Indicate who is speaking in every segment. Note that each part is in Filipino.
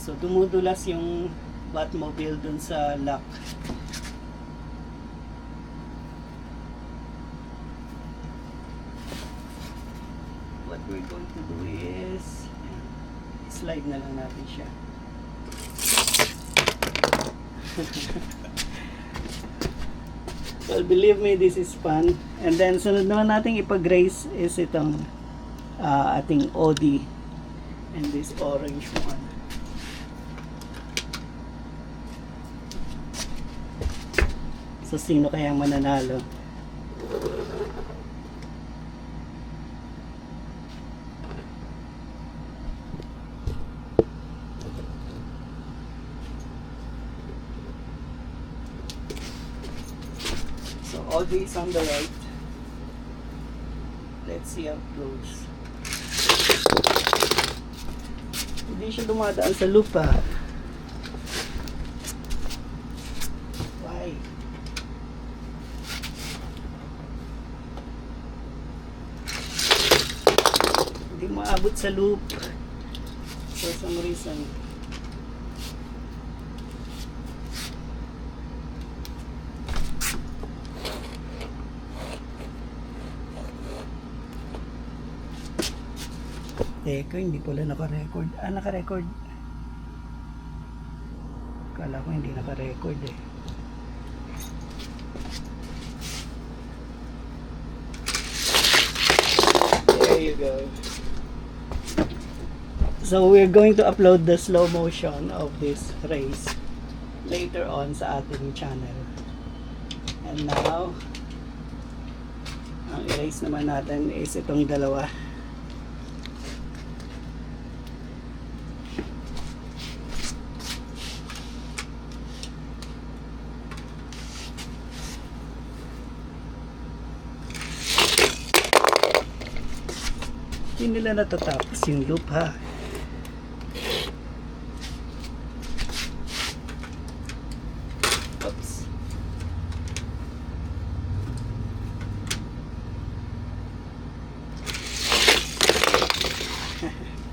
Speaker 1: So dumudulas yung Batmobile dun sa lock. What we're going to do is slide na lang natin siya. Well, believe me, this is fun. And then sunod naman nating ipag-race is itong ating Audi and this orange one. So sino kayang mananalo? So Audi is on the right. Let's see how it goes. Hindi siya dumadaan sa loop ha. Why? Hindi maabot sa loop for some reason. Teka, hindi pala naka-record. Naka-record. Kala ko hindi naka-record eh. There you go. So we're going to upload the slow motion of this race later on sa ating channel. And now, ang i-race naman natin is itong dalawa. Hindi nila natatapos yung loop ha. Oops.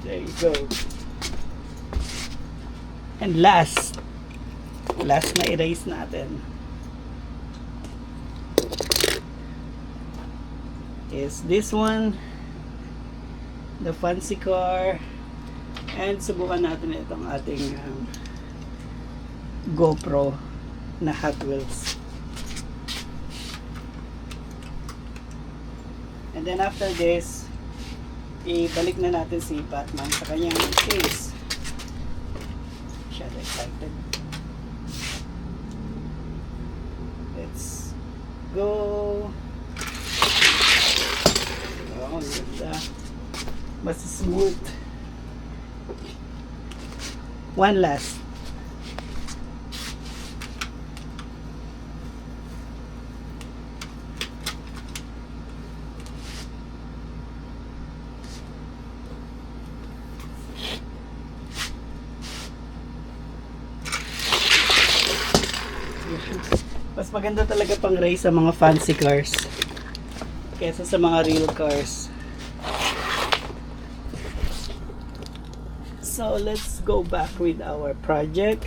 Speaker 1: There you go. And last na erase natin is this one, the fancy car, and subukan natin itong ating GoPro na Hot Wheels. And then after this, ibalik na natin si Batman sa kanyang case. Masyado excited. Let's go. Oh, ganda. Mas smooth. One last. Mas maganda talaga pang race sa mga fancy cars kaysa sa mga real cars. So let's go back with our project.